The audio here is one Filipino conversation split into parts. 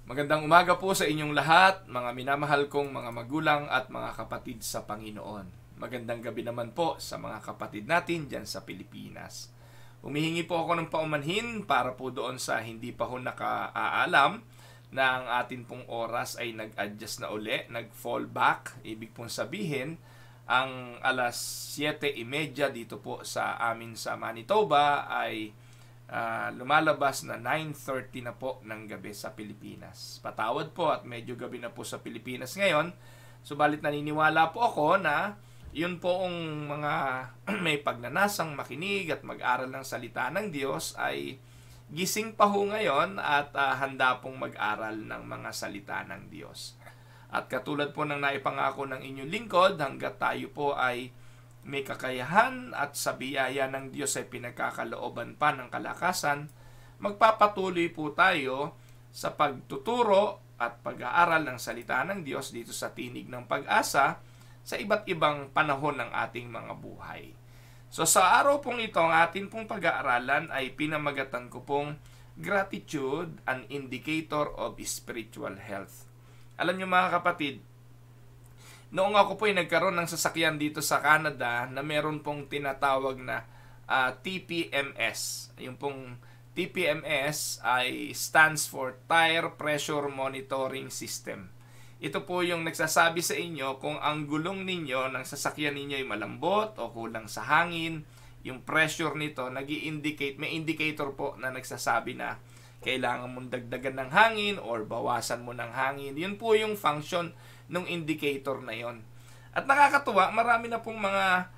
Magandang umaga po sa inyong lahat, mga minamahal kong mga magulang at mga kapatid sa Panginoon. Magandang gabi naman po sa mga kapatid natin dyan sa Pilipinas. Humihingi po ako ng paumanhin para po doon sa hindi pa ho nakaalam na ang atin pong oras ay nag-adjust na uli, nag-fall back. Ibig pong sabihin, ang alas 7:30 dito po sa amin sa Manitoba ay lumalabas na 9:30 na po ng gabi sa Pilipinas. Patawad po at medyo gabi na po sa Pilipinas ngayon. Subalit naniniwala po ako na yun po ang mga may pagnanasang makinig at mag-aral ng salita ng Diyos ay gising pa ho ngayon at handa pong mag-aral ng mga salita ng Diyos. At katulad po ng naipangako ng inyong lingkod, hanggat tayo po ay may kakayahan at sa biyaya ng Diyos ay pinagkakalooban pa ng kalakasan, magpapatuloy po tayo sa pagtuturo at pag-aaral ng salita ng Diyos dito sa Tinig ng Pag-asa sa iba't ibang panahon ng ating mga buhay. So sa araw pong ito, ang ating pong pag-aaralan ay pinamagatan ko pong Gratitude, an Indicator of Spiritual Health. Alam niyo mga kapatid, noong ako po ay nagkaroon ng sasakyan dito sa Canada na meron pong tinatawag na TPMS. Yung pong TPMS ay stands for Tire Pressure Monitoring System. Ito po yung nagsasabi sa inyo kung ang gulong ninyo ng sasakyan ninyo ay malambot o kulang sa hangin. Yung pressure nito nag-i-indicate, may indicator po na nagsasabi na kailangan mong dagdagan ng hangin or bawasan mo ng hangin. Yun po yung function ng indicator na yon. At nakakatuwa, marami na pong mga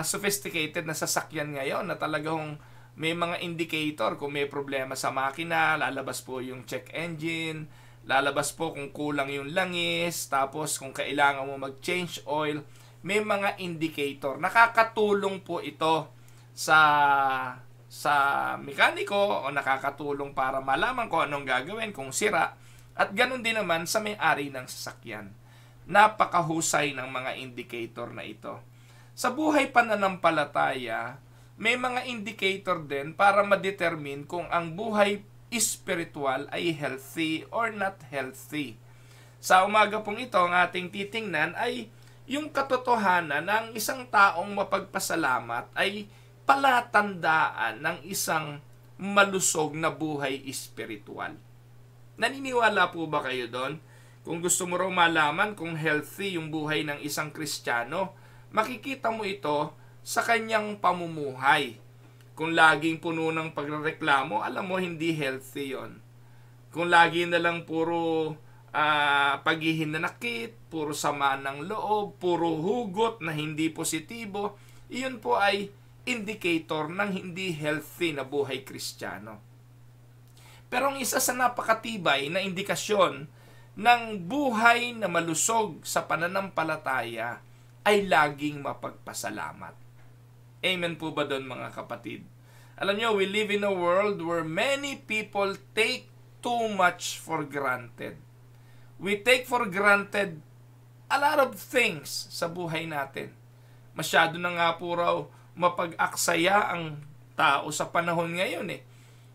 sophisticated na sasakyan ngayon na talagang may mga indicator. Kung may problema sa makina, lalabas po yung check engine, lalabas po kung kulang yung langis, tapos kung kailangan mo mag-change oil, may mga indicator. Nakakatulong po ito sa mekaniko o nakakatulong para malaman kung anong gagawin kung sira, at ganun din naman sa may-ari ng sasakyan. Napakahusay ng mga indicator na ito. Sa buhay pananampalataya, may mga indicator din para ma-determine kung ang buhay spiritual ay healthy or not healthy. Sa umaga pong ito, ang ating titingnan ay yung katotohanan ng isang taong mapagpasalamat ay palatandaan ng isang malusog na buhay espiritual. Naniniwala po ba kayo doon? Kung gusto mo raw malaman kung healthy yung buhay ng isang Kristiyano, makikita mo ito sa kanyang pamumuhay. Kung laging puno ng pagrereklamo, alam mo hindi healthy yon. Kung lagi na lang puro paghihinanakit, puro sama ng loob, puro hugot na hindi positibo, iyon po ay indicator ng hindi healthy na buhay Kristiyano. Pero ang isa sa napakatibay na indikasyon ng buhay na malusog sa pananampalataya ay laging mapagpasalamat. Amen po ba doon mga kapatid? Alam nyo, we live in a world where many people take too much for granted. We take for granted a lot of things sa buhay natin. Masyado na nga po raw mapag-aksaya ang tao sa panahon ngayon eh.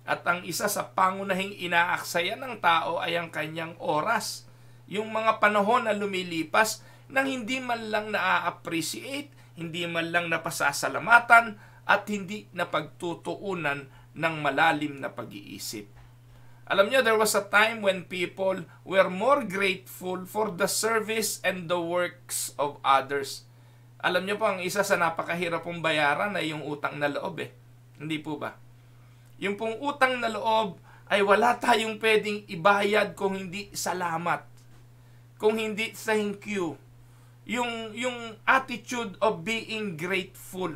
At ang isa sa pangunahing inaaksaya ng tao ay ang kanyang oras. Yung mga panahon na lumilipas nang hindi man lang na-appreciate, hindi man lang napasasalamatan, at hindi napagtutuunan ng malalim na pag-iisip. Alam nyo, there was a time when people were more grateful for the service and the works of others. Alam nyo po, ang isa sa napakahirap pong bayaran ay yung utang na loob eh. Hindi po ba? Yung pong utang na loob ay wala tayong pwedeng ibayad kung hindi salamat. Kung hindi thank you. Yung attitude of being grateful.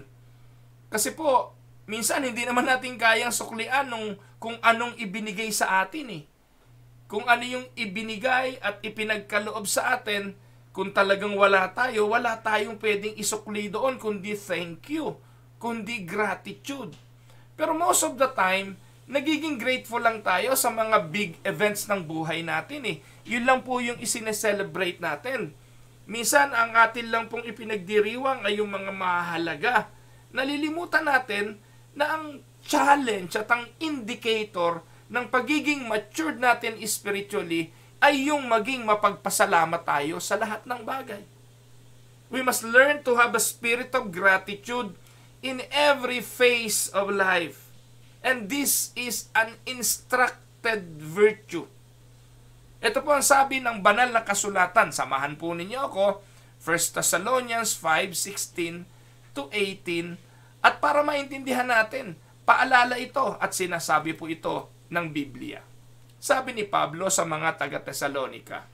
Kasi po, minsan hindi naman natin kayang suklian kung anong ibinigay sa atin eh. Kung ano yung ibinigay at ipinagkaloob sa atin, kung talagang wala tayong pwedeng isukli doon kundi thank you, kundi gratitude. Pero most of the time, nagiging grateful lang tayo sa mga big events ng buhay natin eh. Yun lang po yung isineselebrate natin. Minsan, ang atin lang pong ipinagdiriwang ay yung mga mahalaga. Nalilimutan natin na ang challenge at ang indicator ng pagiging matured natin spiritually ay yung maging mapagpasalamat tayo sa lahat ng bagay. We must learn to have a spirit of gratitude in every phase of life. And this is an instructed virtue. Ito po ang sabi ng banal na kasulatan. Samahan po ninyo ako, 1 Thessalonians 5:16 to 18. At para maintindihan natin, paalala ito at sinasabi po ito ng Biblia. Sabi ni Pablo sa mga taga-Tesalonica,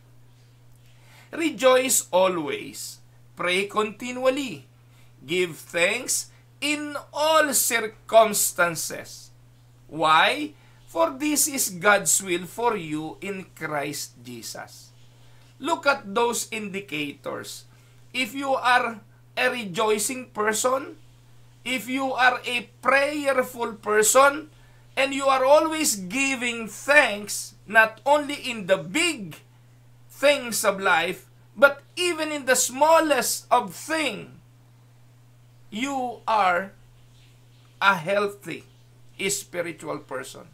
"Rejoice always, pray continually, give thanks in all circumstances." Why? For this is God's will for you in Christ Jesus. Look at those indicators. If you are a rejoicing person, if you are a prayerful person, and you are always giving thanks, not only in the big things of life, but even in the smallest of things, you are a healthy spiritual person.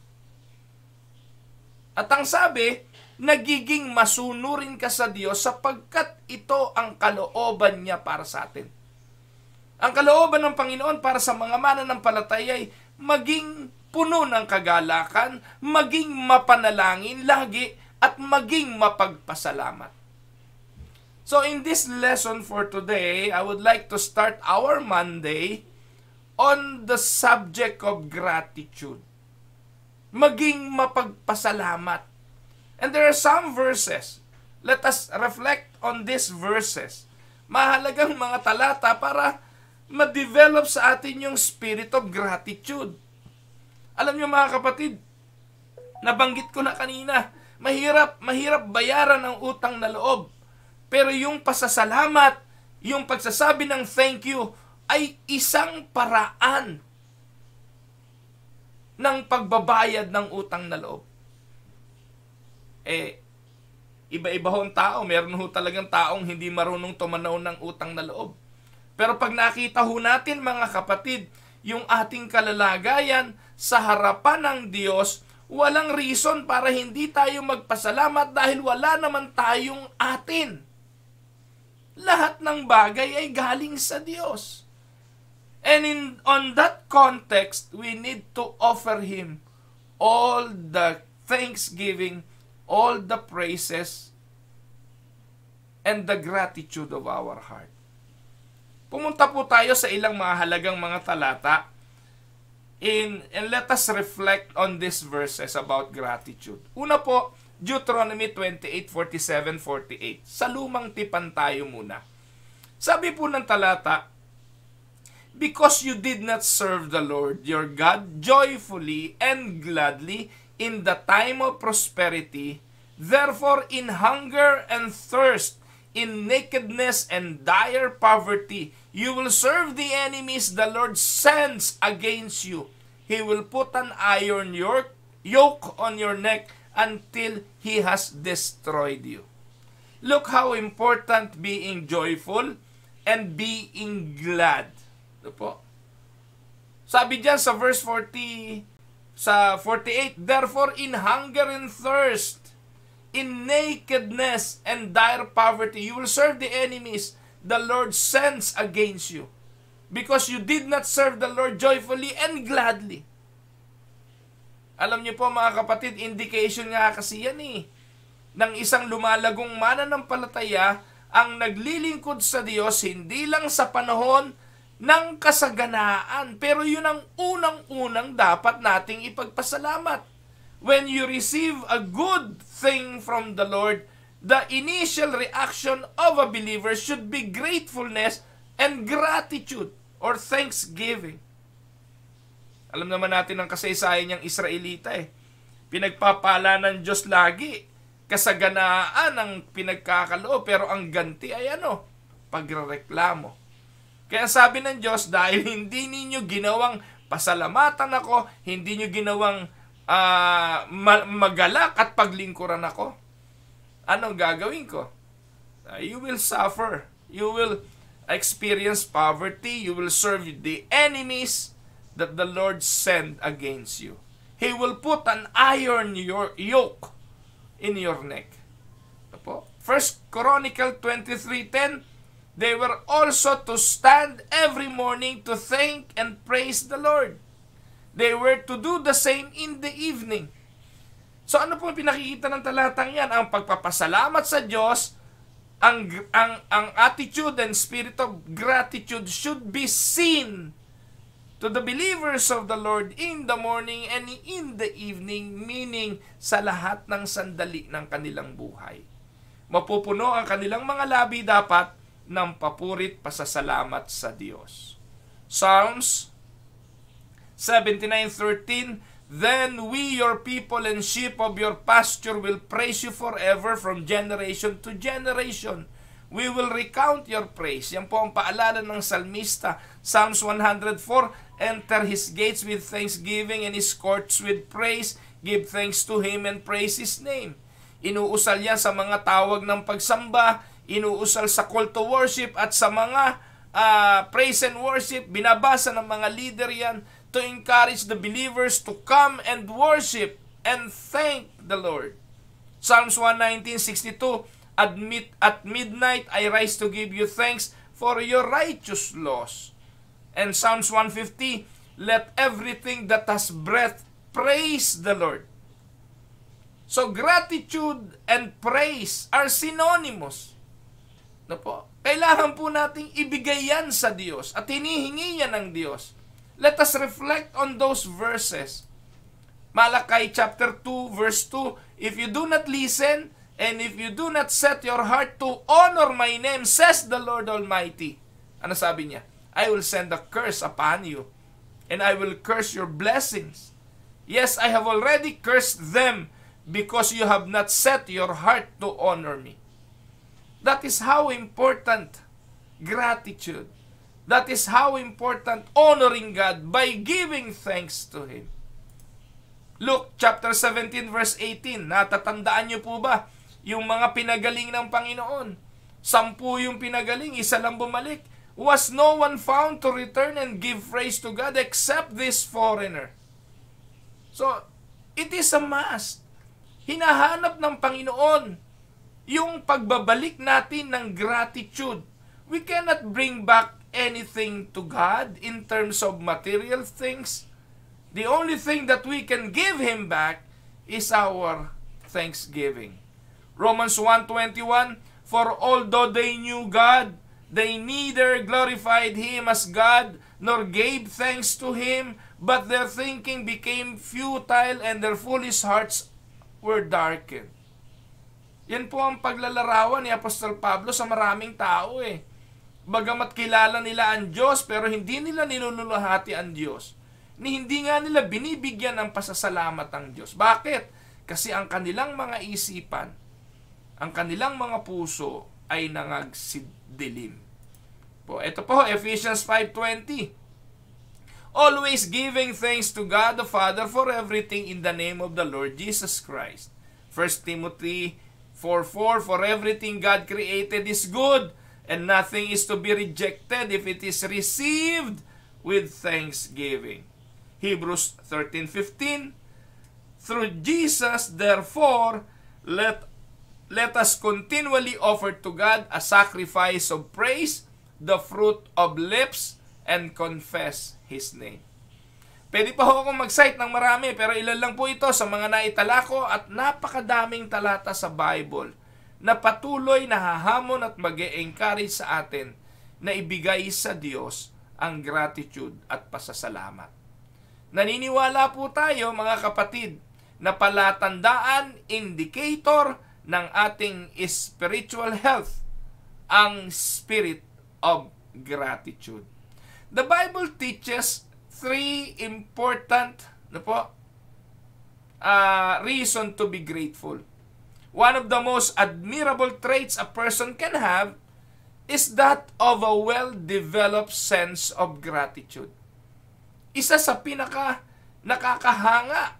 At ang sabi, nagiging masunurin ka sa Diyos sapagkat ito ang kalooban niya para sa atin. Ang kalooban ng Panginoon para sa mga mananampalataya ay maging puno ng kagalakan, maging mapanalangin lagi, at maging mapagpasalamat. So in this lesson for today, I would like to start our Monday on the subject of gratitude. Maging mapagpasalamat. And there are some verses. Let us reflect on these verses. Mahalagang mga talata para ma-develop sa atin yung spirit of gratitude. Alam niyo mga kapatid, nabanggit ko na kanina, mahirap bayaran ang utang na loob. Pero yung pasasalamat, yung pagsasabi ng thank you, ay isang paraan ng pagbabayad ng utang na loob. Iba-iba hong tao. Meron ho talagang taong hindi marunong tumanaw ng utang na loob. Pero pag nakita ho natin mga kapatid, yung ating kalalagayan sa harapan ng Diyos, walang reason para hindi tayo magpasalamat dahil wala naman tayong atin. Lahat ng bagay ay galing sa Diyos. And on that context, we need to offer Him all the thanksgiving, all the praises, and the gratitude of our heart. Pumunta po tayo sa ilang mahalagang mga talata and let us reflect on these verses about gratitude. Una po, Deuteronomy 28:47-48. Sa lumang tipan tayo muna. Sabi po ng talata, "Because you did not serve the Lord your God joyfully and gladly in the time of prosperity, therefore in hunger and thirst, in nakedness and dire poverty, you will serve the enemies the Lord sends against you. He will put an iron yoke on your neck until He has destroyed you." Look how important being joyful and being glad. Ito po. Sabi diyan sa verse 48, "Therefore in hunger and thirst, in nakedness and dire poverty, you will serve the enemies the Lord sends against you, because you did not serve the Lord joyfully and gladly." Alam niyo po mga kapatid, indication nga kasi yan ng isang lumalagong mananampalataya ang naglilingkod sa Diyos hindi lang sa panahon ng kasaganaan, pero yun ang unang-unang dapat nating ipagpasalamat. When you receive a good thing from the Lord, the initial reaction of a believer should be gratefulness and gratitude or thanksgiving. Alam naman natin ang kasaysayan niyang Israelita Pinagpapala ng Diyos lagi. Kasaganaan ang pinagkakaloob, pero ang ganti ay pagrereklamo. Kaya sabi ng Diyos, dahil hindi ninyo ginawang pasalamatan ako, hindi nyo ginawang magalak at paglingkuran ako, anong gagawin ko? You will suffer. You will experience poverty. You will serve the enemies that the Lord sent against you. He will put an iron yoke in your neck. Apo? 1 Chronicle 23:10, they were also to stand every morning to thank and praise the Lord. They were to do the same in the evening. So ano po pinakikita ng talatang yan? Ang pagpapasalamat sa Diyos, ang attitude and spirit of gratitude should be seen to the believers of the Lord in the morning and in the evening, meaning sa lahat ng sandali ng kanilang buhay. Mapupuno ang kanilang mga labi dapat ng papurit pasasalamat sa Diyos. Psalms 79:13, then we, your people and sheep of your pasture, will praise you forever from generation to generation. We will recount your praise. Yan po ang paalala ng salmista. Psalms 104, enter his gates with thanksgiving and his courts with praise. Give thanks to him and praise his name. Inuusal yan sa mga tawag ng pagsamba, inuusal sa call to worship at sa mga praise and worship. Binabasa ng mga leader yan to encourage the believers to come and worship and thank the Lord. Psalms 119:62, at midnight I rise to give you thanks for your righteous laws. And Psalms 150, let everything that has breath praise the Lord. So gratitude and praise are synonymous. No po? Kailangan po nating ibigay yan sa Diyos at hinihingi yan ng Diyos. Let us reflect on those verses. Malakay chapter 2 verse 2, if you do not listen and if you do not set your heart to honor my name, says the Lord Almighty. Ano sabi niya? I will send a curse upon you, and I will curse your blessings. Yes, I have already cursed them because you have not set your heart to honor me. That is how important gratitude. That is how important honoring God by giving thanks to Him. Luke chapter 17 verse 18, natatandaan niyo po ba yung mga pinagaling ng Panginoon? 10 yung pinagaling, isa lang bumalik. Was no one found to return and give praise to God except this foreigner? So, it is a must. Hinahanap ng Panginoon yung pagbabalik natin ng gratitude. We cannot bring back anything to God in terms of material things. The only thing that we can give Him back is our thanksgiving. Romans 1:21, for although they knew God, they neither glorified Him as God, nor gave thanks to Him, but their thinking became futile and their foolish hearts were darkened. Yan po ang paglalarawan ni Apostol Pablo sa maraming tao eh. Bagamat kilala nila ang Diyos, pero hindi nila niluluhati ang Diyos. Hindi nga nila binibigyan ng pasasalamat ang Diyos. Bakit? Kasi ang kanilang mga isipan, ang kanilang mga puso ay nangagsidilim. Ito po, Ephesians 5:20. Always giving thanks to God the Father for everything in the name of the Lord Jesus Christ. 1 Timothy 4:4, for everything God created is good, and nothing is to be rejected if it is received with thanksgiving. Hebrews 13:15, through Jesus, therefore, let us continually offer to God a sacrifice of praise, the fruit of lips, and confess His name. Pwede pa ho akong mag-cite ng marami, pero ilan lang po ito sa mga naitala ko at napakadaming talata sa Bible na patuloy na hahamon at mag-e-encourage sa atin na ibigay sa Diyos ang gratitude at pasasalamat. Naniniwala po tayo, mga kapatid, na palatandaan, indicator ng ating spiritual health, ang spirit of gratitude. The Bible teaches 3 important reason to be grateful. One of the most admirable traits a person can have is that of a well-developed sense of gratitude. Isa sa pinaka nakakahanga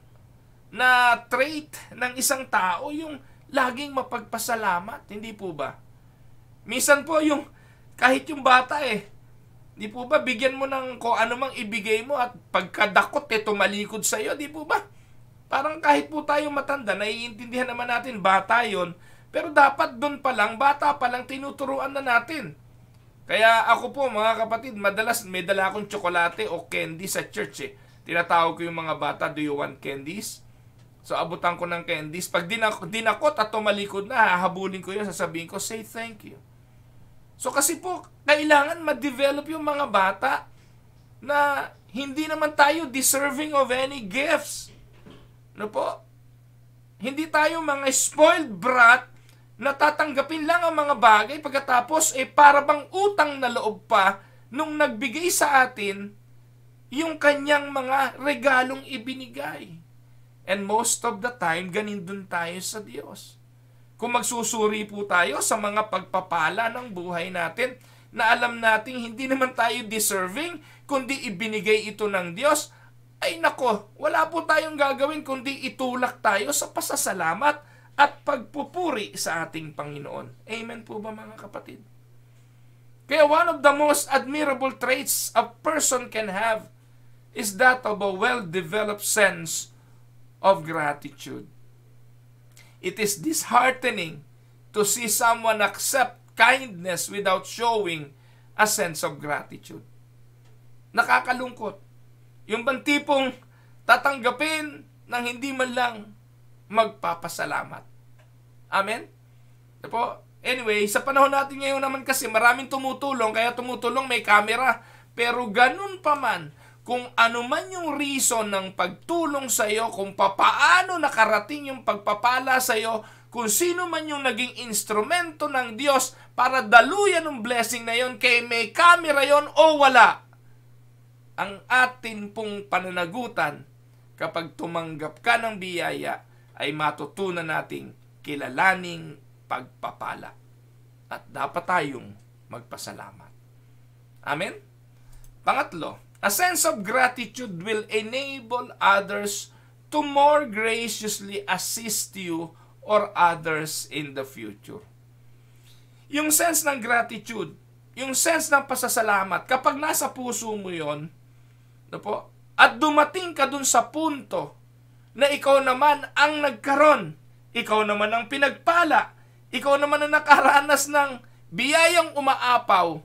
na trait ng isang tao yung laging mapagpasalamat, hindi po ba? Minsan po yung kahit yung bata di po ba, bigyan mo ng kung ano mang ibigay mo at pagkadakot tumalikod sa iyo, di po ba? Parang kahit po tayo matanda, naiintindihan naman natin, bata yon. Pero dapat doon pa lang, bata pa lang, tinuturuan na natin. Kaya ako po, mga kapatid, madalas may dala akong tsokolate o candy sa church eh. Tinatawag ko yung mga bata, do you want candies? So, abutan ko ng candies. Pag dinakot at tumalikod na, hahabulin ko yun, sasabihin ko, say thank you. So, kasi po, kailangan ma-develop yung mga bata na hindi naman tayo deserving of any gifts. Ano po? Hindi tayo mga spoiled brat na tatanggapin lang ang mga bagay pagkatapos para bang utang na loob pa nung nagbigay sa atin yung kanyang mga regalong ibinigay. And most of the time, ganun tayo sa Diyos. Kung magsusuri po tayo sa mga pagpapala ng buhay natin, na alam nating hindi naman tayo deserving, kundi ibinigay ito ng Diyos, ay nako, wala po tayong gagawin kundi itulak tayo sa pasasalamat at pagpupuri sa ating Panginoon. Amen po ba, mga kapatid? Kaya one of the most admirable traits a person can have is that of a well-developed sense of gratitude. It is disheartening to see someone accept kindness without showing a sense of gratitude. Nakakalungkot. Yung bang tipong tatanggapin ng hindi man lang magpapasalamat. Amen? Po? Anyway, sa panahon natin ngayon naman kasi maraming tumutulong, kaya tumutulong may camera. Pero ganun pa man, kung ano man yung reason ng pagtulong sa iyo, kung papaano nakarating yung pagpapala sa iyo, kung sino man yung naging instrumento ng Diyos para daluyan ng blessing na yon, kay may camera yon o wala, ang atin pong pananagutan kapag tumanggap ka ng biyaya ay matutunan nating kilalaning pagpapala. At dapat tayong magpasalamat. Amen? Pangatlo, a sense of gratitude will enable others to more graciously assist you or others in the future. Yung sense ng gratitude, yung sense ng pasasalamat, kapag nasa puso mo yon, at dumating ka dun sa punto na ikaw naman ang nagkaroon, ikaw naman ang pinagpala, ikaw naman ang nakaranas ng biyayang umaapaw,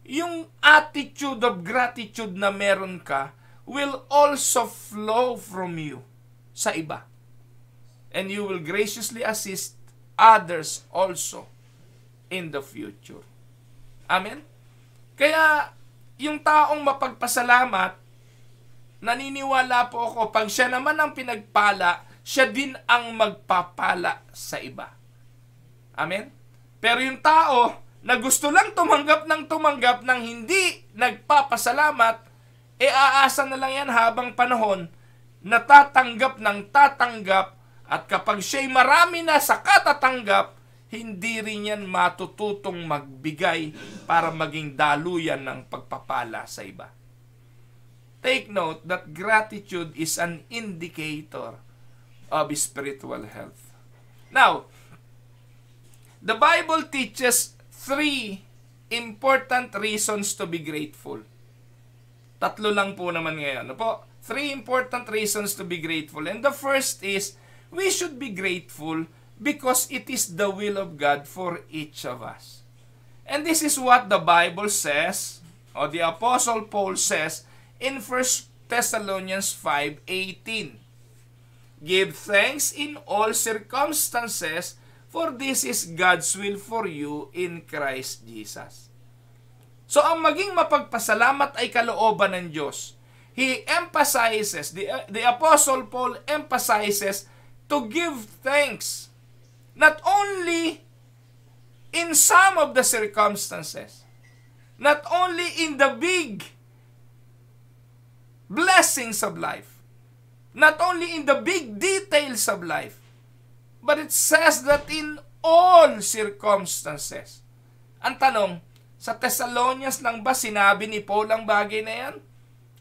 yung attitude of gratitude na meron ka will also flow from you sa iba. And you will graciously assist others also in the future. Amen? Kaya, yung taong mapagpasalamat, naniniwala po ako, pag siya naman ang pinagpala, siya din ang magpapala sa iba. Amen? Pero yung tao na gusto lang tumanggap ng hindi nagpapasalamat, aasa na lang yan habang panahon na tatanggap ng tatanggap, at kapag siya'y marami na sa katatanggap, hindi rin yan matututong magbigay para maging daluyan ng pagpapala sa iba. Take note that gratitude is an indicator of spiritual health. Now, the Bible teaches 3 important reasons to be grateful. Tatlo lang po naman ngayon. 3 important reasons to be grateful. And the first is, we should be grateful because it is the will of God for each of us. And this is what the Bible says, or the Apostle Paul says, in 1 Thessalonians 5:18. Give thanks in all circumstances, for this is God's will for you in Christ Jesus. So, ang maging mapagpasalamat ay kalooban ng Diyos. He emphasizes, the Apostle Paul emphasizes to give thanks, not only in some of the circumstances, not only in the big blessings of life, not only in the big details of life, but it says that in all circumstances. Ang tanong, sa Thessalonians lang ba sinabi ni Paul ang bagay na yan?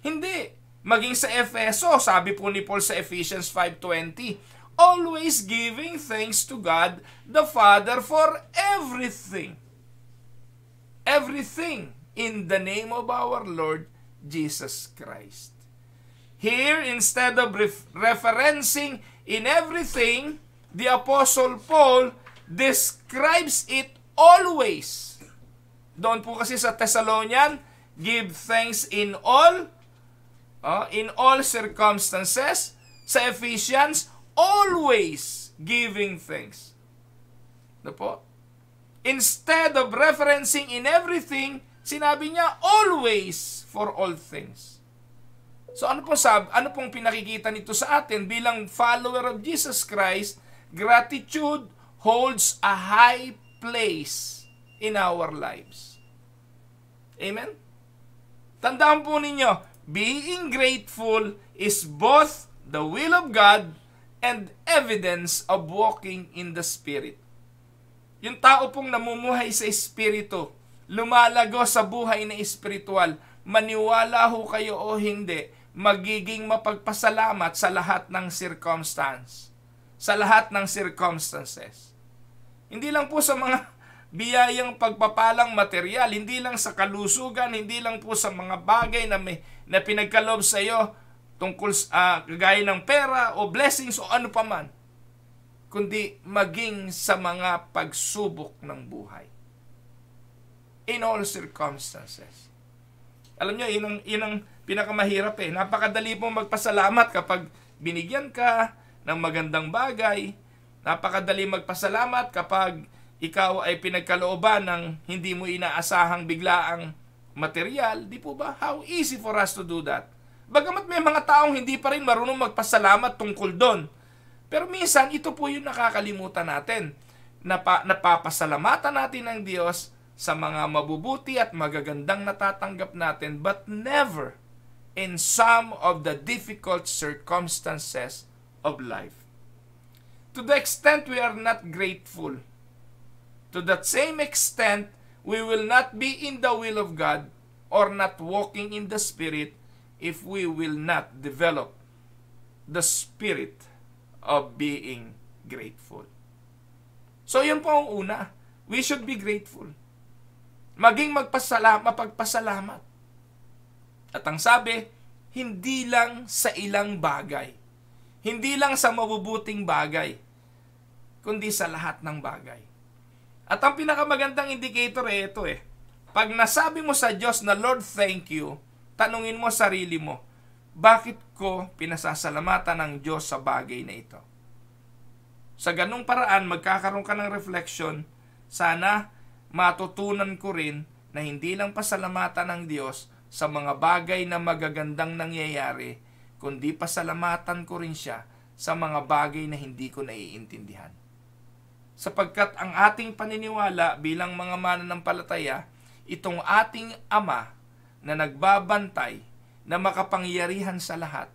Hindi. Maging sa Efeso, sabi po ni Paul sa Ephesians 5:20, always giving thanks to God the Father for everything. Everything in the name of our Lord Jesus Christ. Here, instead of referencing In everything, the Apostle Paul describes it always. Doon po kasi sa Thessalonian, give thanks in all circumstances. Sa Ephesians, always giving thanks. Ano po? Instead of referencing in everything, sinabi niya always for all things. So ano pong pinakikita nito sa atin bilang follower of Jesus Christ? Gratitude holds a high place in our lives. Amen? Tandaan po ninyo, being grateful is both the will of God and evidence of walking in the Spirit. Yung tao pong namumuhay sa Espiritu, lumalago sa buhay na espiritual, maniwala ho kayo o hindi, magiging mapagpasalamat sa lahat ng circumstance. Sa lahat ng circumstances. Hindi lang po sa mga biyayang pagpapalang material, hindi lang sa kalusugan, hindi lang po sa mga bagay na pinagkaloob sa iyo tungkol kagaya ng pera o blessings o ano paman, kundi maging sa mga pagsubok ng buhay. In all circumstances. Alam nyo, yun ang pinakamahirap eh. Napakadali pong magpasalamat kapag binigyan ka ng magandang bagay. Napakadali magpasalamat kapag ikaw ay pinagkalooban ng hindi mo inaasahang biglaang material. Di po ba? How easy for us to do that. Bagamat may mga taong hindi pa rin marunong magpasalamat tungkol doon. Pero minsan, ito po yung nakakalimutan natin. Napapasalamatan natin ng Diyos sa mga mabubuti at magagandang natatanggap natin, but never in some of the difficult circumstances of life. To the extent we are not grateful, to that same extent, we will not be in the will of God or not walking in the Spirit if we will not develop the spirit of being grateful. So yun po ang una. We should be grateful. Maging mapagpasalamat. At ang sabi, hindi lang sa ilang bagay. Hindi lang sa mabubuting bagay, kundi sa lahat ng bagay. At ang pinakamagandang indicator ito eh. Pag nasabi mo sa Diyos na, Lord, thank you, tanungin mo sarili mo, bakit ko pinasasalamatan ng Diyos sa bagay na ito? Sa ganung paraan, magkakaroon ka ng reflection, sana matutunan ko rin na hindi lang pasalamatan ng Diyos sa mga bagay na magagandang nangyayari, kundi pasalamatan ko rin siya sa mga bagay na hindi ko naiintindihan. Sapagkat ang ating paniniwala bilang mga mananampalataya, itong ating Ama na nagbabantay, na makapangyarihan sa lahat,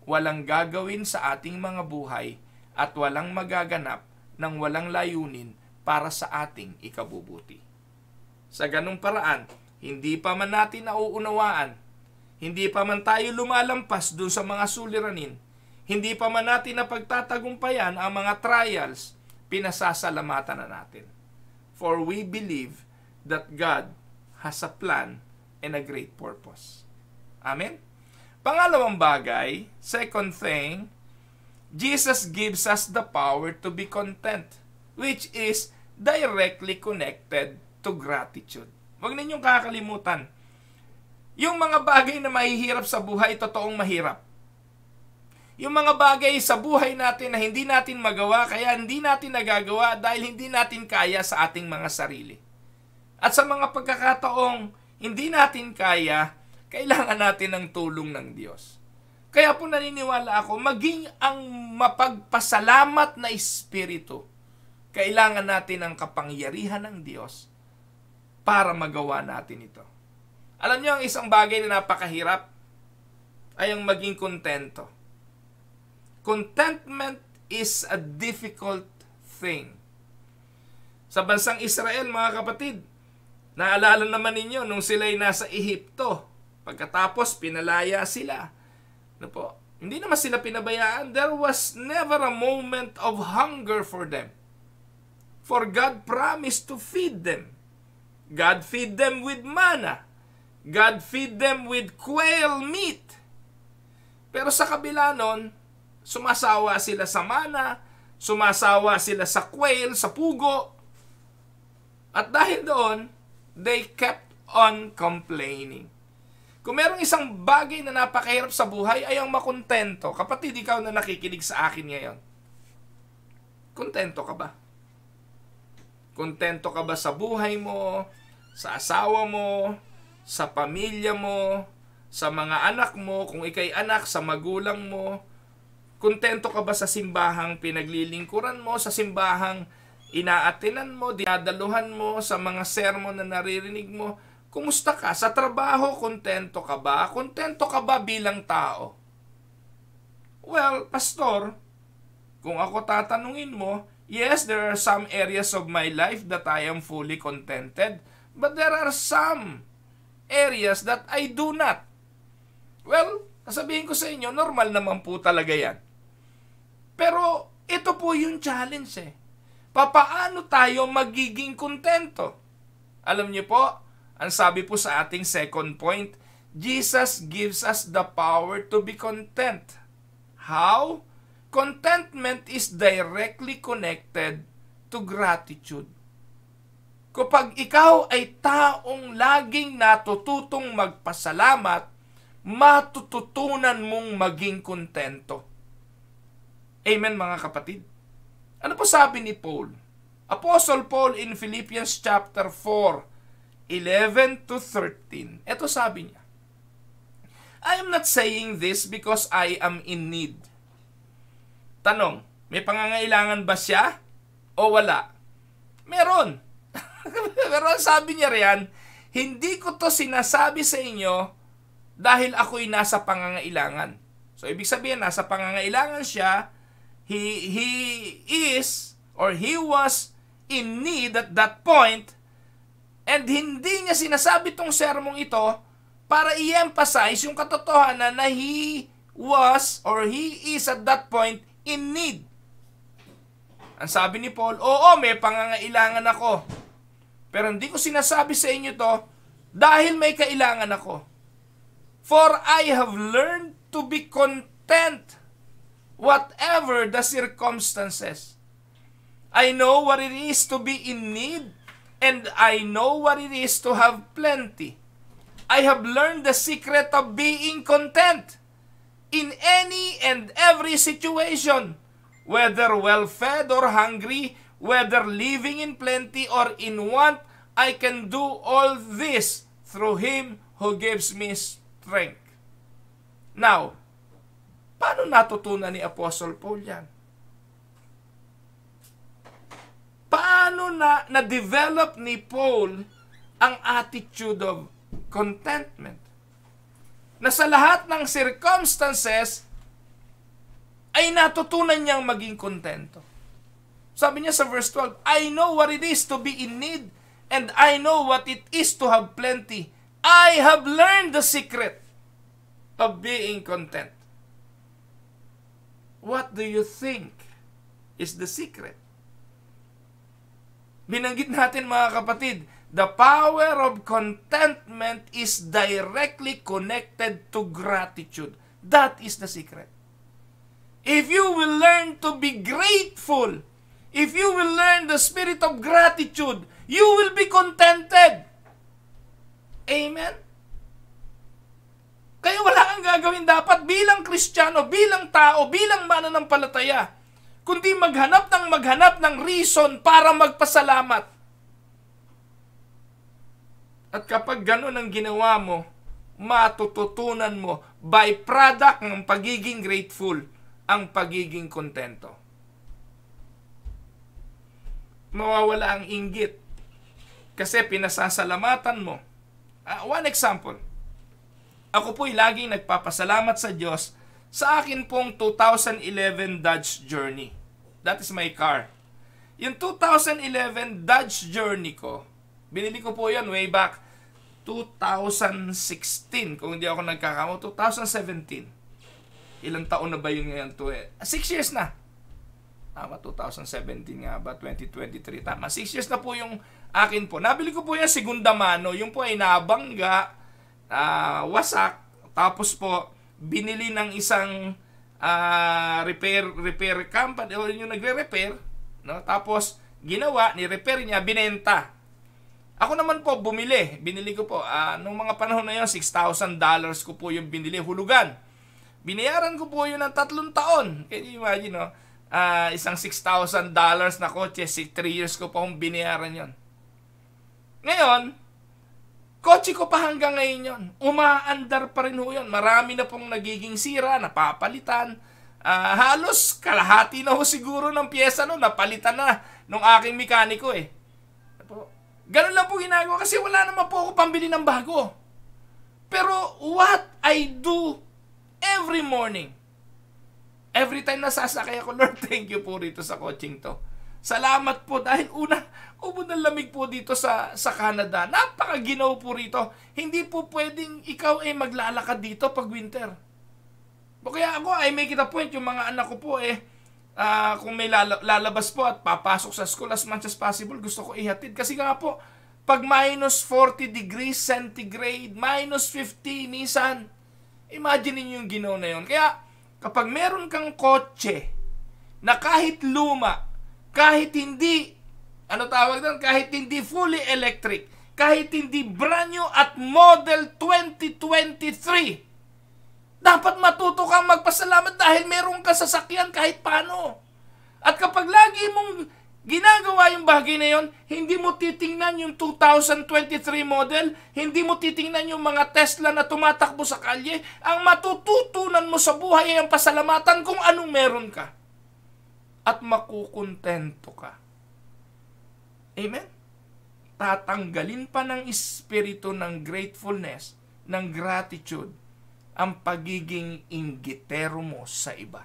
walang gagawin sa ating mga buhay at walang magaganap ng walang layunin para sa ating ikabubuti. Sa ganung paraan, hindi pa man natin nauunawaan, hindi pa man tayo lumalampas dun sa mga suliranin, hindi pa man natin napagtatagumpayan ang mga trials, pinasasalamatan na natin. For we believe that God has a plan and a great purpose. Amen? Pangalawang bagay, second thing, Jesus gives us the power to be content, which is directly connected to gratitude. Huwag ninyong kakalimutan. Yung mga bagay na mahihirap sa buhay, totoong mahirap. Yung mga bagay sa buhay natin na hindi natin magawa, kaya hindi natin nagagawa dahil hindi natin kaya sa ating mga sarili. At sa mga pagkakataong hindi natin kaya, kailangan natin ng tulong ng Diyos. Kaya po naniniwala ako, maging ang mapagpasalamat na espiritu, kailangan natin ang kapangyarihan ng Diyos para magawa natin ito. Alam niyo, ang isang bagay na napakahirap ay ang maging kontento. Contentment is a difficult thing. Sa bansang Israel, mga kapatid, naalala naman ninyo nung sila'y nasa Ehipto, pagkatapos pinalaya sila. Ano po? Hindi naman sila pinabayaan. There was never a moment of hunger for them. For God promised to feed them. God feed them with manna. God feed them with quail meat. Pero sa kabila nun, Sumasawa sila sa mana, sumasawa sila sa quail, sa pugo. At dahil doon, they kept on complaining. Kung merong isang bagay na napakahirap sa buhay ay ang makontento. Kapatid, ikaw na nakikinig sa akin ngayon. Kontento ka ba? Kontento ka ba sa buhay mo, sa asawa mo, sa pamilya mo, sa mga anak mo, kung ikay anak, sa magulang mo? Kontento ka ba sa simbahang pinaglilingkuran mo, sa simbahang inaatinan mo, dinadaluhan mo, sa mga sermon na naririnig mo? Kumusta ka? Sa trabaho, kontento ka ba? Kontento ka ba bilang tao? Well, pastor, kung ako tatanungin mo, yes, there are some areas of my life that I am fully contented, but there are some areas that I do not. Well, sasabihin ko sa inyo, normal naman po talaga yan. Pero ito po yung challenge eh. Papaano tayo magiging kontento? Alam niyo po, ang sabi po sa ating second point, Jesus gives us the power to be content. How? Contentment is directly connected to gratitude. Kapag ikaw ay taong laging natututong magpasalamat, matututunan mong maging kontento. Amen mga kapatid. Ano po sabi ni Paul? Apostle Paul in Philippians chapter 4, 11 to 13. Ito sabi niya, I am not saying this because I am in need. Tanong, may pangangailangan ba siya o wala? Meron. Pero sabi niya riyan, hindi ko to sinasabi sa inyo dahil ako'y nasa pangangailangan. So, ibig sabihin, nasa pangangailangan siya, he is or he was in need at that point, and hindi niya sinasabi tong sermong ito para i-emphasize yung katotohanan na he was or he is at that point in need. Ang sabi ni Paul, oo, may pangangailangan ako. Pero hindi ko sinasabi sa inyo to dahil may kailangan ako. For I have learned to be content whatever the circumstances. I know what it is to be in need, and I know what it is to have plenty. I have learned the secret of being content in any and every situation, whether well-fed or hungry, whether living in plenty or in want. I can do all this through Him who gives me strength. Now, paano natutunan ni Apostle Paul yan? Paano na-develop ni Paul ang attitude of contentment? Na sa lahat ng circumstances, ay natutunan niyang maging kontento. Sabi niya sa verse 12, I know what it is to be in need, and I know what it is to have plenty. I have learned the secret of being content. What do you think is the secret? Binanggit natin mga kapatid, the power of contentment is directly connected to gratitude. That is the secret. If you will learn to be grateful, if you will learn the spirit of gratitude, you will be contented. Amen? Kaya wala kang gagawin dapat bilang Kristiyano, bilang tao, bilang mananampalataya, kundi maghanap ng reason para magpasalamat. At kapag ganun ang ginawa mo, matututunan mo, byproduct ng pagiging grateful, ang pagiging kontento. Mawawala ang inggit kasi pinasasalamatan mo. One example, ako po'y laging nagpapasalamat sa Diyos sa akin pong 2011 Dodge Journey. That is my car. Yung 2011 Dodge Journey ko, binili ko po yan way back 2016, kung hindi ako nagkakamo, 2017. Ilang taon na ba yun ngayon to eh? 6 years na. Tama, 2017 nga ba? 2023. Tama, 6 years na po yung akin po. Nabili ko po yung segunda mano. Yung po ay nabangga, wasak. Tapos po, binili ng isang repair company o yung nagre-repair, no? Tapos ginawa, ni-repair niya, binenta. Ako naman po binili ko po nung mga panahon na yun, $6,000 ko po yung binili, hulugan. Binayaran ko po yun ng 3 taon. Can you imagine, no? Isang $6,000 na kotse, 3 years ko pa kung binayaran yon. Ngayon, kotse ko pa hanggang ngayon yon. Umaandar pa rin ho yun. Marami na pong nagiging sira, napapalitan. Halos kalahati na ho siguro ng pyesa no, napalitan na nung aking mekaniko eh. Ganun lang po ginagawa kasi wala naman po ako pambili ng bago. Pero what I do every morning, every time nasasakay ako, Lord, thank you po rito sa coaching to. Salamat po dahil ubod ng lamig po dito sa Canada. Napakaginaw po rito. Hindi po pwedeng ikaw ay maglalakad dito pag winter. O kaya ako ay make it a point, yung mga anak ko po kung may lalabas po at papasok sa school as much as possible, gusto ko ihatid. Kasi nga po, pag minus 40 degrees centigrade, minus 50 minsan, imagine niyo yung ginaw na yun. Kaya kapag meron kang kotse na kahit luma, kahit hindi, kahit hindi fully electric, kahit hindi brand new at model 2023, dapat matuto kang magpasalamat dahil meron ka sasakyan kahit paano. At kapag lagi mong ginagawa yung bagay na yon, hindi mo titingnan yung 2023 model, hindi mo titingnan yung mga Tesla na tumatakbo sa kalye. Ang matututunan mo sa buhay ay ang pasalamatan kung anong meron ka. At makukontento ka. Amen? Tatanggalin pa ng espiritu ng gratefulness, ng gratitude, ang pagiging inggitero mo sa iba.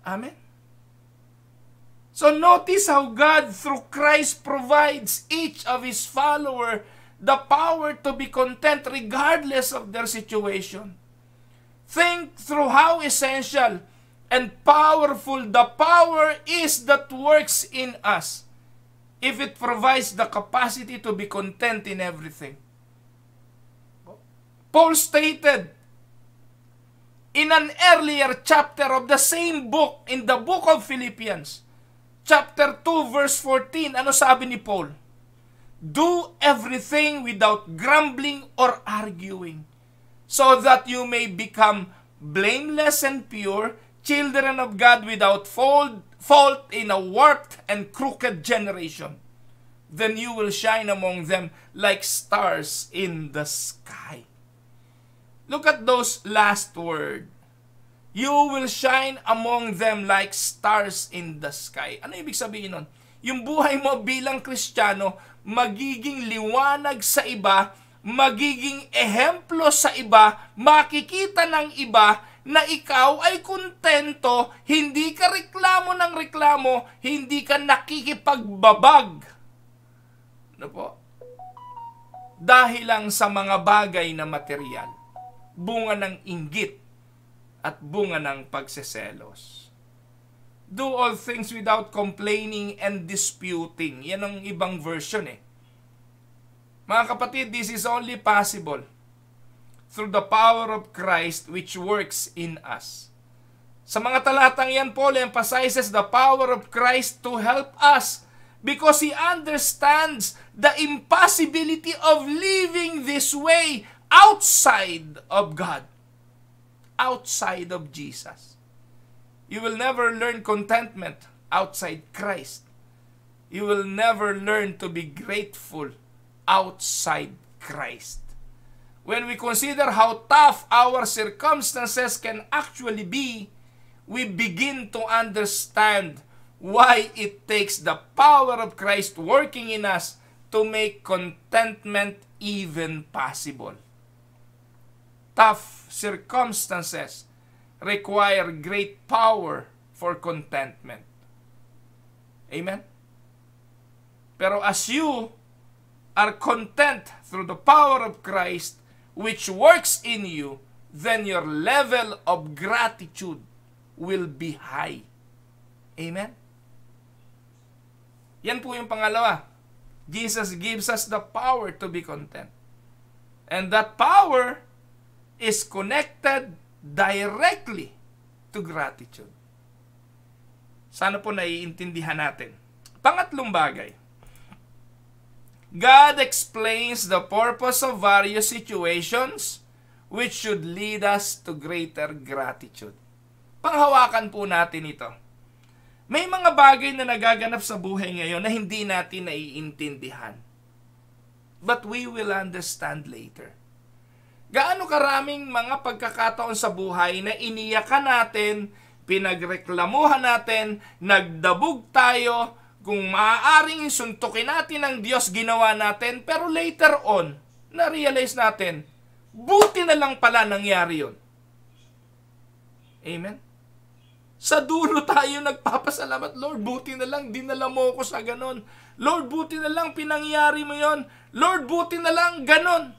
Amen? So notice how God through Christ provides each of His follower the power to be content regardless of their situation. Think through how essential and powerful the power is that works in us if it provides the capacity to be content in everything. Paul stated in an earlier chapter of the same book, in the book of Philippians, chapter 2, verse 14, ano sabi ni Paul? Do everything without grumbling or arguing, so that you may become blameless and pure, children of God without fault in a warped and crooked generation. Then you will shine among them like stars in the sky. Look at those last words. You will shine among them like stars in the sky. Ano ibig sabihin nun? Yung buhay mo bilang Kristiyano, magiging liwanag sa iba, magiging ehemplo sa iba, makikita ng iba na ikaw ay kontento, hindi ka reklamo ng reklamo, hindi ka nakikipagbabag. Ano po? Dahil lang sa mga bagay na material, bunga ng inggit at bunga ng pagseselos. Do all things without complaining and disputing. Yan ang ibang version eh. Mga kapatid, this is only possible through the power of Christ which works in us. Sa mga talatang yan, Paul emphasizes the power of Christ to help us because he understands the impossibility of living this way outside of God, outside of Jesus. You will never learn contentment outside Christ. You will never learn to be grateful outside Christ. When we consider how tough our circumstances can actually be, we begin to understand why it takes the power of Christ working in us to make contentment even possible. Tough circumstances require great power for contentment. Amen? Pero as you are content through the power of Christ, which works in you, then your level of gratitude will be high. Amen? Yan po yung pangalawa. Jesus gives us the power to be content. And that power is connected directly to gratitude. Sana po naiintindihan natin. Pangatlong bagay, God explains the purpose of various situations which should lead us to greater gratitude. Panghawakan po natin ito. May mga bagay na nagaganap sa buhay ngayon na hindi natin naiintindihan. But we will understand later. Gaano karaming mga pagkakataon sa buhay na iniyakan natin, pinagreklamuhan natin, nagdabog tayo, kung maaaring suntukin natin ang Diyos, ginawa natin, pero later on, na-realize natin, buti na lang pala nangyari yun. Amen? Sa dulo tayo nagpapasalamat, Lord, buti na lang, dinala mo ko sa ganon. Lord, buti na lang, pinangyari mo yon. Lord, buti na lang, ganon.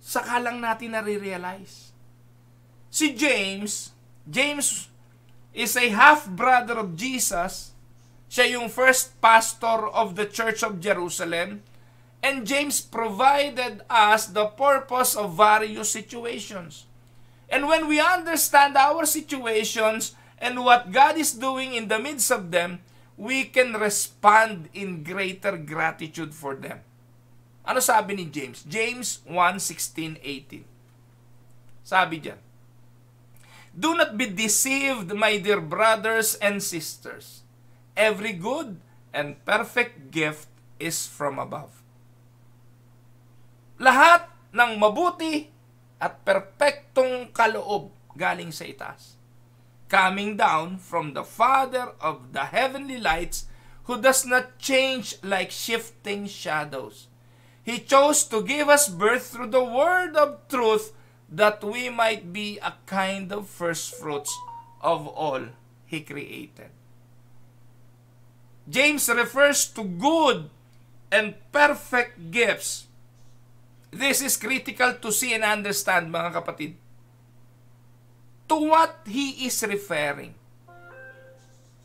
Saka lang natin nare-realize. Si James is a half-brother of Jesus. Siya yung first pastor of the Church of Jerusalem. And James provided us the purpose of various situations. And when we understand our situations and what God is doing in the midst of them, we can respond in greater gratitude for them. Ano sabi ni James? James 1:16-18. Sabi diyan, do not be deceived, my dear brothers and sisters. Every good and perfect gift is from above. Lahat ng mabuti at perpektong kaloob galing sa itaas, coming down from the Father of the heavenly lights, who does not change like shifting shadows. He chose to give us birth through the word of truth, that we might be a kind of first fruits of all He created. James refers to good and perfect gifts. This is critical to see and understand, mga kapatid. To what he is referring.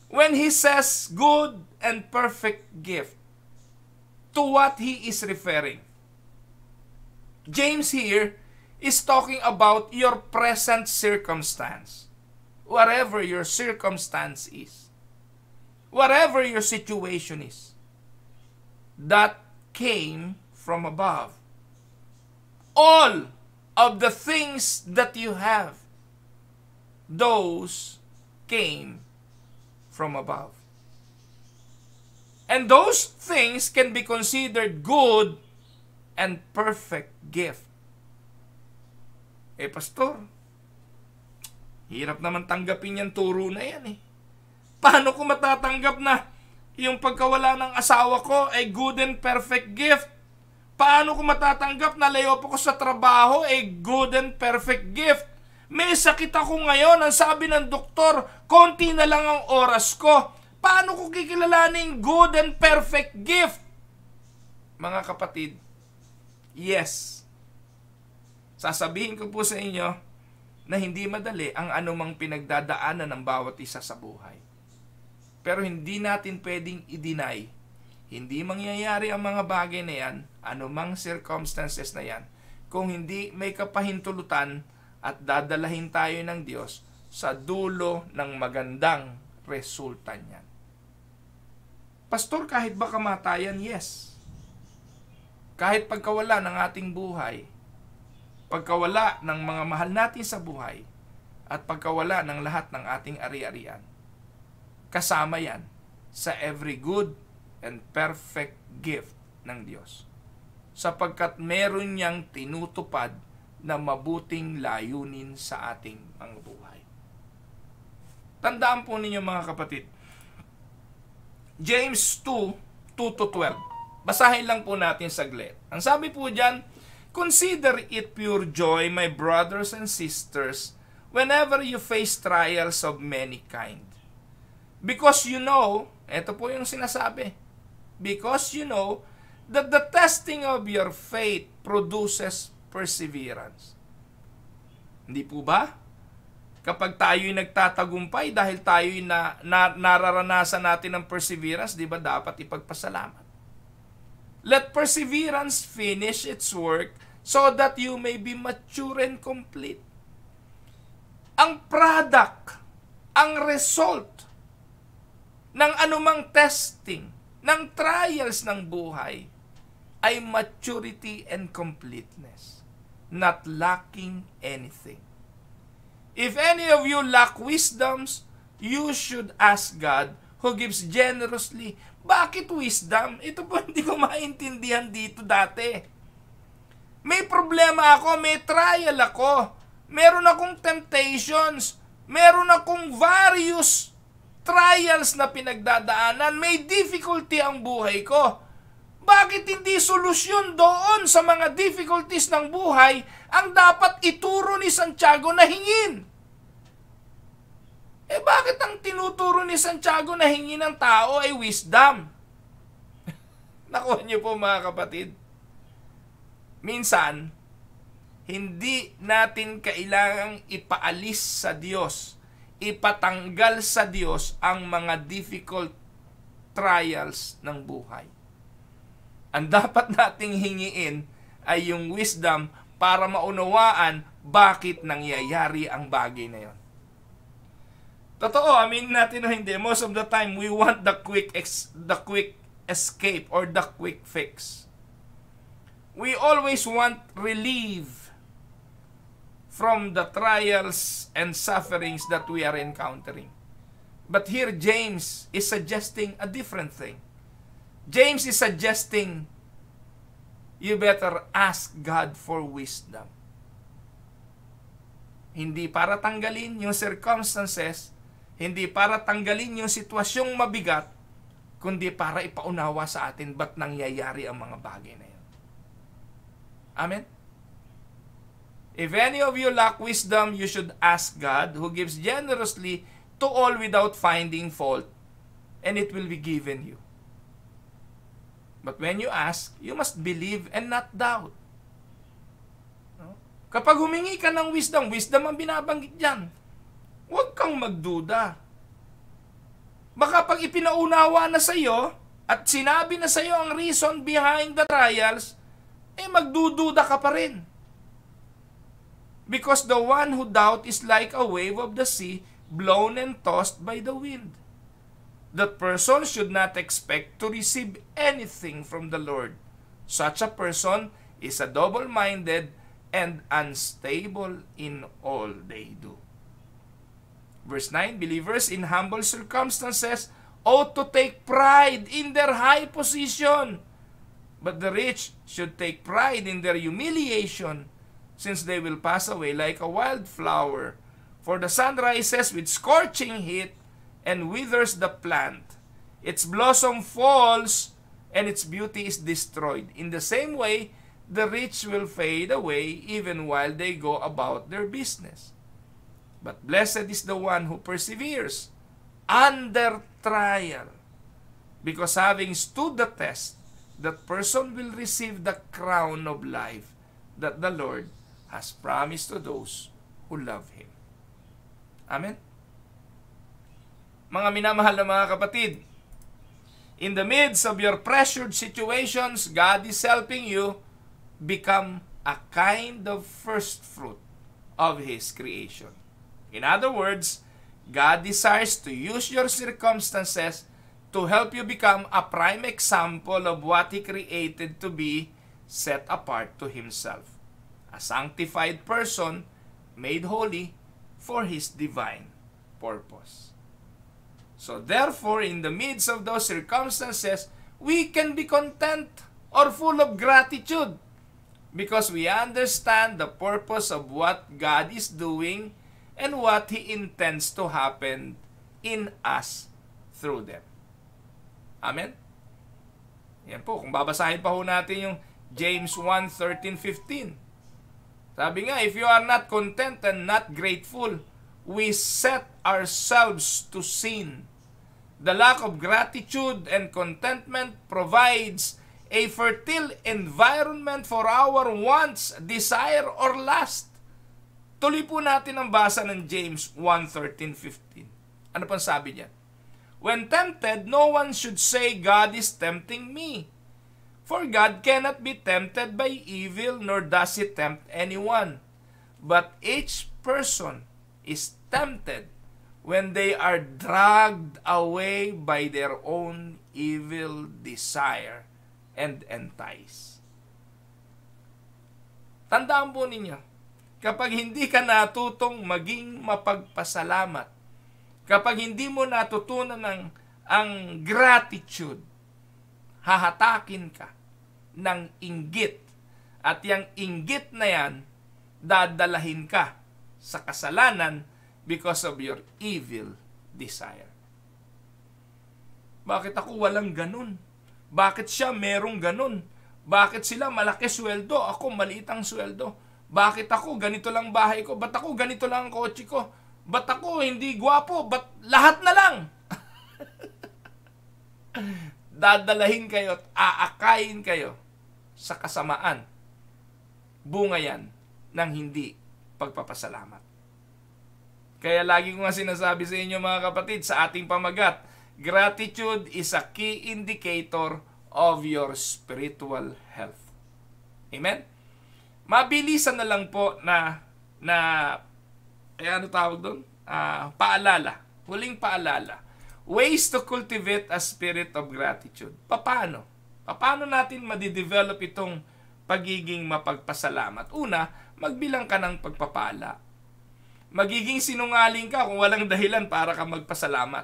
When he says good and perfect gift, to what he is referring. James here is talking about your present circumstance. Whatever your circumstance is. Whatever your situation is. That came from above. All of the things that you have, those came from above. And those things can be considered good and perfect gift. Pastor, hirap naman tanggapin yung turo na yan . Paano ko matatanggap na yung pagkawala ng asawa ko ay good and perfect gift? Paano ko matatanggap na layoff ko sa trabaho ay good and perfect gift? May sakit ako ngayon, ang sabi ng doktor, konti na lang ang oras ko. Paano ko kikilalanin good and perfect gift? Mga kapatid, yes. Sasabihin ko po sa inyo na hindi madali ang anumang pinagdadaanan ng bawat isa sa buhay. Pero hindi natin pwedeng i-deny. Hindi mangyayari ang mga bagay na yan, anumang circumstances na yan, kung hindi may kapahintulutan at dadalahin tayo ng Diyos sa dulo ng magandang resulta niyan. Pastor, kahit ba kamatayan? Yes. Kahit pagkawala ng ating buhay, pagkawala ng mga mahal natin sa buhay, at pagkawala ng lahat ng ating ari-arian, kasama yan sa every good and perfect gift ng Diyos. Sapagkat meron niyang tinutupad na mabuting layunin sa ating mga buhay. Tandaan po ninyo mga kapatid, James 2:2-12. Basahin lang po natin saglit. Ang sabi po diyan, consider it pure joy, my brothers and sisters, whenever you face trials of many kind. Because you know, ito po yung sinasabi, because you know that the testing of your faith produces perseverance. Hindi po ba? Kapag tayo'y nagtatagumpay dahil tayo'y nararanasan natin ng perseverance, di ba dapat ipagpasalamat? Let perseverance finish its work so that you may be mature and complete. Ang product, ang result ng anumang testing, ng trials ng buhay, ay maturity and completeness, not lacking anything. If any of you lack wisdoms, you should ask God, who gives generously. Bakit wisdom? Ito po hindi ko maintindihan dito dati. May problema ako, may trial ako, meron akong temptations, meron akong various trials na pinagdadaanan, may difficulty ang buhay ko. Bakit hindi solusyon doon sa mga difficulties ng buhay ang dapat ituro ni Santiago na hingin? Bakit ang tinuturo ni Santiago na hingin ng tao ay wisdom? Nakuha niyo po mga kapatid. Minsan, hindi natin kailangang ipaalis sa Diyos, ipatanggal sa Diyos ang mga difficult trials ng buhay. Ang dapat nating hingiin ay yung wisdom para maunawaan bakit nangyayari ang bagay na yon. Totoo, aminin natin o hindi, most of the time we want the quick escape or the quick fix. We always want relief from the trials and sufferings that we are encountering. But here James is suggesting a different thing. James is suggesting you better ask God for wisdom. Hindi para tanggalin yung circumstances, hindi para tanggalin yung sitwasyong mabigat, kundi para ipaunawa sa atin ba't nangyayari ang mga bagay na yun. Amen? If any of you lack wisdom, you should ask God, who gives generously to all without finding fault, and it will be given you. But when you ask, you must believe and not doubt. Kapag humingi ka ng wisdom, wisdom ang binabanggit dyan. Huwag kang magduda. Baka pag ipinaunawa na sa iyo at sinabi na sa iyo ang reason behind the trials, magdududa ka pa rin. Because the one who doubt is like a wave of the sea, blown and tossed by the wind. That person should not expect to receive anything from the Lord. Such a person is a double-minded and unstable in all they do. Verse 9, believers in humble circumstances ought to take pride in their high position, but the rich should take pride in their humiliation, since they will pass away like a wild flower. For the sun rises with scorching heat and withers the plant. Its blossom falls and its beauty is destroyed. In the same way, the rich will fade away even while they go about their business. But blessed is the one who perseveres under trial, because having stood the test, that person will receive the crown of life that the Lord has promised to those who love Him. Amen? Mga minamahal na mga kapatid, in the midst of your pressured situations, God is helping you become a kind of first fruit of His creation. In other words, God desires to use your circumstances to help you become a prime example of what He created to be, set apart to Himself. A sanctified person made holy for His divine purpose. So therefore, in the midst of those circumstances, we can be content or full of gratitude because we understand the purpose of what God is doing and what He intends to happen in us through them. Amen? Yan po, kung babasahin pa ho natin yung James 1:13-15. Sabi nga, if you are not content and not grateful, we set ourselves to sin. The lack of gratitude and contentment provides a fertile environment for our wants, desire, or lust. Tuloy po natin ang basa ng James 1:13-15. Ano pang sabi niya? When tempted, no one should say, God is tempting me. For God cannot be tempted by evil, nor does He tempt anyone. But each person is tempted when they are dragged away by their own evil desire and entice. Tandaan po ninyo, kapag hindi ka natutong maging mapagpasalamat, kapag hindi mo natutunan ang gratitude, hahatakin ka ng inggit. At yung inggit na yan, dadalahin ka sa kasalanan because of your evil desire. Bakit ako walang ganun? Bakit siya merong ganun? Bakit sila malaki sweldo? Ako maliit ang sweldo. Bakit ako ganito lang bahay ko? Ba't ako ganito lang ang kotse ko? Ba't ako hindi gwapo? Ba't lahat na lang? Dadalahin kayo at aakayin kayo sa kasamaan. Bunga yan ng hindi pagpapasalamat. Kaya lagi ko nga sinasabi sa inyo mga kapatid, sa ating pamagat, gratitude is a key indicator of your spiritual health. Amen? Mabilisan na lang po na ano tawag doon? Paalala. Huling paalala. Ways to cultivate a spirit of gratitude. Paano? Paano natin madidevelop itong pagiging mapagpasalamat? Una, magbilang ka ng pagpapala. Magiging sinungaling ka kung walang dahilan para ka magpasalamat.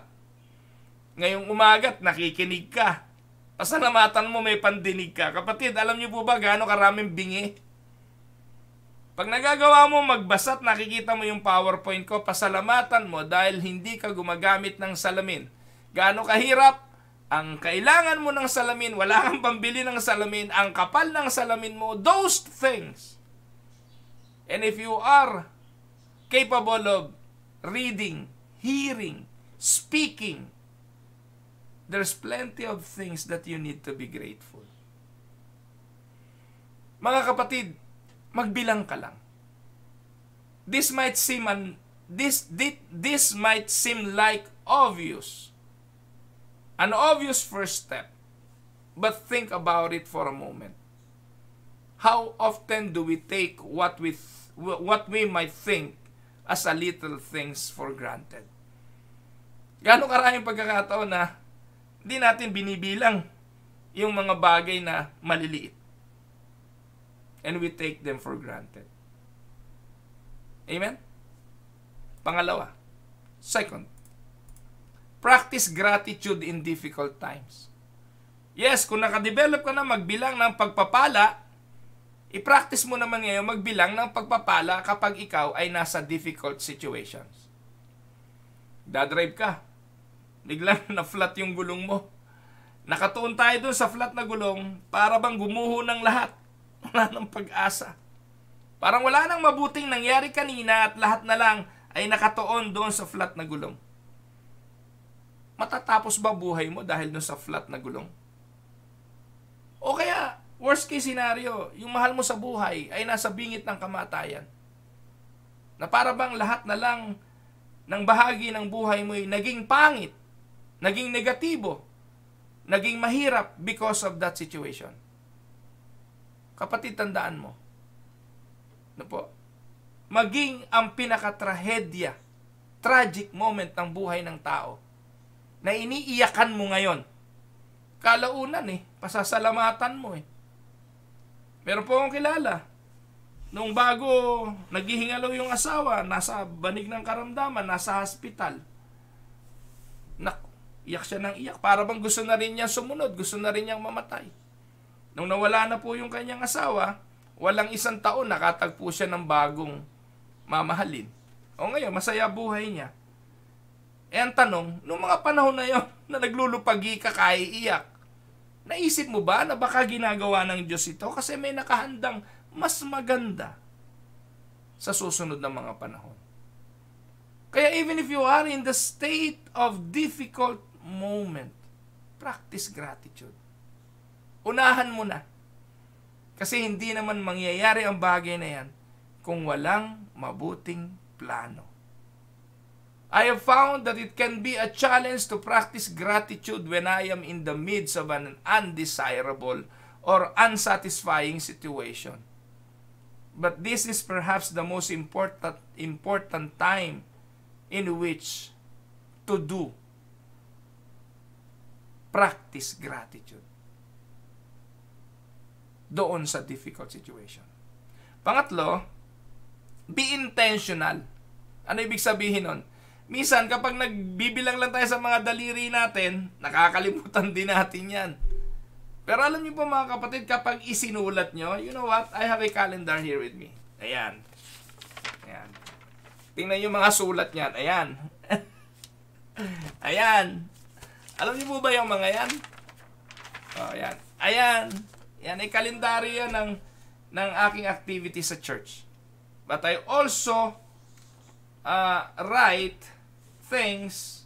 Ngayong umagat, nakikinig ka. Pasalamatan mo, may pandinig ka. Kapatid, alam niyo po ba gaano karaming bingi? Pag nagagawa mo magbasa at nakikita mo yung PowerPoint ko, pasalamatan mo dahil hindi ka gumagamit ng salamin. Gaano kahirap? Ang kailangan mo ng salamin, wala kang pambili ng salamin, ang kapal ng salamin mo, those things. And if you are capable of reading, hearing, speaking, there's plenty of things that you need to be grateful. Mga kapatid, magbilang ka lang. This might seem like obvious. An obvious first step. But think about it for a moment. How often do we take what we might think as a little things for granted? Gaano karaming pagkakataon na hindi natin binibilang yung mga bagay na maliliit. And we take them for granted. Amen? Pangalawa. Second, practice gratitude in difficult times. Yes, kung nakadevelop ka na magbilang ng pagpapala, i-practice mo naman ngayon magbilang ng pagpapala kapag ikaw ay nasa difficult situations. Dadrive ka. Biglang na-flat yung gulong mo. Nakatuon tayo doon sa flat na gulong para bang gumuho ng lahat. Wala ng pag-asa. Parang wala nang mabuting nangyari kanina at lahat na lang ay nakatuon doon sa flat na gulong. Matatapos ba buhay mo dahil doon sa flat na gulong? O kaya, worst case scenario, yung mahal mo sa buhay ay nasa bingit ng kamatayan. Na para bang lahat na lang ng bahagi ng buhay mo ay naging pangit, naging negatibo, naging mahirap because of that situation. Kapatid, tandaan mo. Ano po? Maging ang pinakatrahedya, tragic moment ng buhay ng tao na iniiyakan mo ngayon. Kalaunan pasasalamatan mo Meron po akong kilala. Nung bago naghihingalaw yung asawa, nasa banig ng karamdaman, nasa hospital. Iyak siya ng iyak. Para bang gusto na rin niya sumunod, gusto na rin niyang mamatay. Nung nawala na po yung kanyang asawa, walang isang taon nakatagpo siya ng bagong mamahalin. O ngayon, masaya buhay niya. Ang tanong, nung mga panahon na yon na naglulupagi ka kaiiyak, naisip mo ba na baka ginagawa ng Diyos ito kasi may nakahandang mas maganda sa susunod na mga panahon? Kaya even if you are in the state of difficult moment, practice gratitude. Unahan mo na. Kasi hindi naman mangyayari ang bagay na yan kung walang mabuting plano. I have found that it can be a challenge to practice gratitude when I am in the midst of an undesirable or unsatisfying situation. But this is perhaps the most important time in which to practice gratitude doon sa difficult situation. Pangatlo, be intentional. Ano ibig sabihin nun? Minsan, kapag nagbibilang lang tayo sa mga daliri natin, nakakalimutan din natin yan. Pero alam niyo po mga kapatid, kapag isinulat nyo, you know what? I have a calendar here with me. Ayan. Ayan. Tingnan yung mga sulat niyan. Ayan. Ayan. Alam niyo po ba yung mga yan? Oh, ayan. Ayan. Yan ay kalendaryo ng aking activity sa church. But I also write things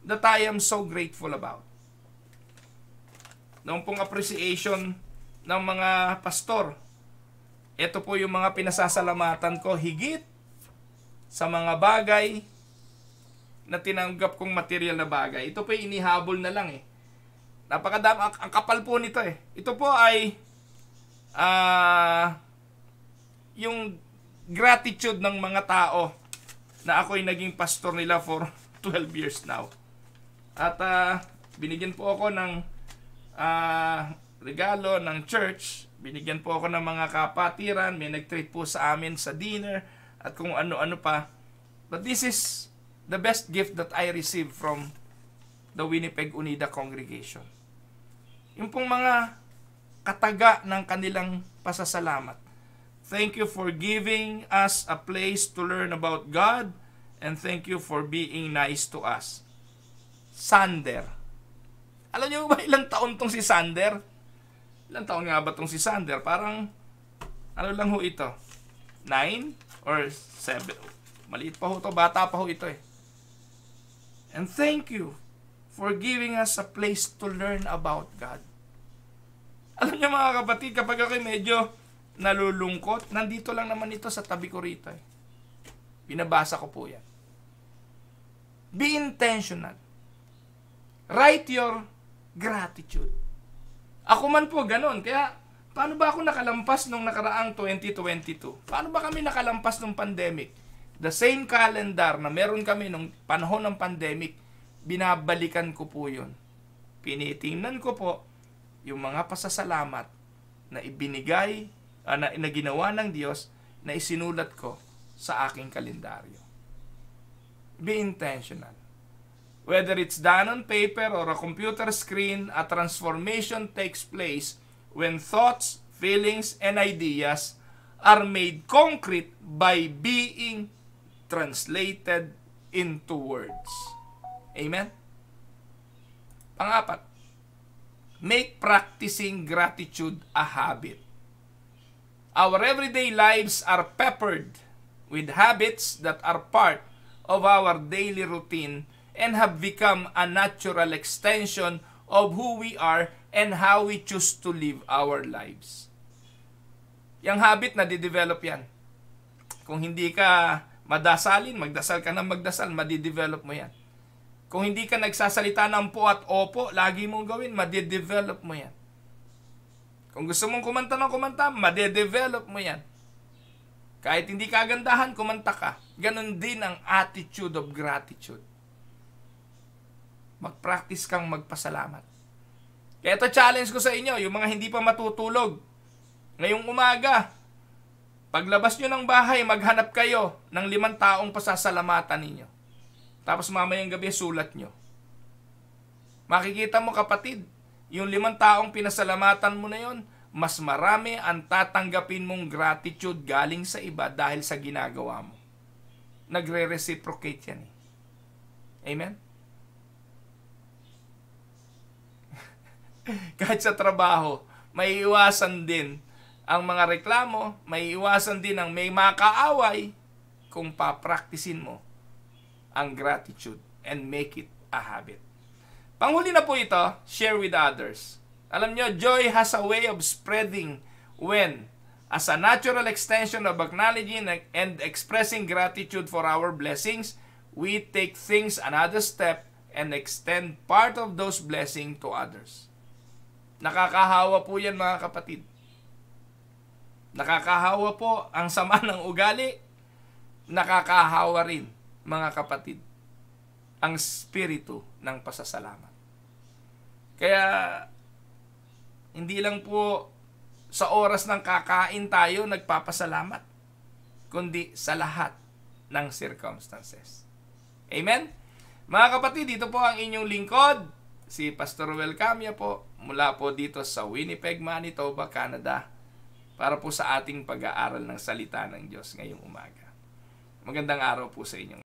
that I am so grateful about. Noong pong appreciation ng mga pastor, ito po yung mga pinasasalamatan ko higit sa mga bagay na tinanggap kong material na bagay. Ito po yung inihabol na lang eh. Napakadami, ang kapal po nito eh. Ito po ay yung gratitude ng mga tao na ako'y naging pastor nila for 12 years now. At binigyan po ako ng regalo ng church. Binigyan po ako ng mga kapatiran. May nag-treat po sa amin sa dinner at kung ano-ano pa. But this is the best gift that I received from the Winnipeg Unida congregation. Yung pong mga kataga ng kanilang pasasalamat. Thank you for giving us a place to learn about God, and thank you for being nice to us. Sander. Alam niyo ba ilang taon tong si Sander? Ilang taon nga ba tong si Sander? Parang, ano lang ho ito? 9 or 7? Maliit pa ho ito, bata pa ho ito eh. And thank you for giving us a place to learn about God. Alam niyo mga kapatid, kapag ako medyo nalulungkot, nandito lang naman ito sa tabi ko rito eh. Binabasa ko po yan. Be intentional. Write your gratitude. Ako man po ganun. Kaya, paano ba ako nakalampas nung nakaraang 2022? Paano ba kami nakalampas nung pandemic? The same calendar na meron kami nung panahon ng pandemic, binabalikan ko po yun. Pinitingnan ko po yung mga pasasalamat na ibinigay, na ginawa ng Diyos, na isinulat ko sa aking kalendaryo. Be intentional. Whether it's done on paper or a computer screen, a transformation takes place when thoughts, feelings, and ideas are made concrete by being translated into words. Amen? Pang-apat, make practicing gratitude a habit. Our everyday lives are peppered with habits that are part of our daily routine and have become a natural extension of who we are and how we choose to live our lives. Yang habit na didevelop yan. Kung hindi ka madasalin, magdasal ka na magdasal, madidevelop mo yan. Kung hindi ka nagsasalita ng po at opo, lagi mong gawin, madidevelop mo yan. Kung gusto mong kumanta ng kumanta, madidevelop mo yan. Kahit hindi kagandahan, kumanta ka. Ganon din ang attitude of gratitude. Mag-practice kang magpasalamat. Kaya ito challenge ko sa inyo, yung mga hindi pa matutulog. Ngayong umaga, paglabas nyo ng bahay, maghanap kayo ng 5 taong pasasalamatan ninyo. Tapos mamayang gabi, sulat nyo. Makikita mo kapatid, yung 5 taong pinasalamatan mo na yon, mas marami ang tatanggapin mong gratitude galing sa iba dahil sa ginagawa mo. Nagre-reciprocate yan eh. Amen? Kahit sa trabaho, may iwasan din ang mga reklamo, may iwasan din ang may makaaway kung papraktisin mo ang gratitude and make it a habit. Panghuli na po ito, share with others. Alam nyo, joy has a way of spreading when, as a natural extension of acknowledging and expressing gratitude for our blessings, we take things another step and extend part of those blessings to others. Nakakahawa po yan, mga kapatid. Nakakahawa po ang sama ng ugali. Nakakahawa rin, mga kapatid, ang spirito ng pasasalamat. Kaya, hindi lang po sa oras ng kakain tayo nagpapasalamat, kundi sa lahat ng circumstances. Amen? Mga kapatid, dito po ang inyong lingkod, si Pastor Ruel Camia po, mula po dito sa Winnipeg, Manitoba, Canada, para po sa ating pag-aaral ng salita ng Diyos ngayong umaga. Magandang araw po sa inyo.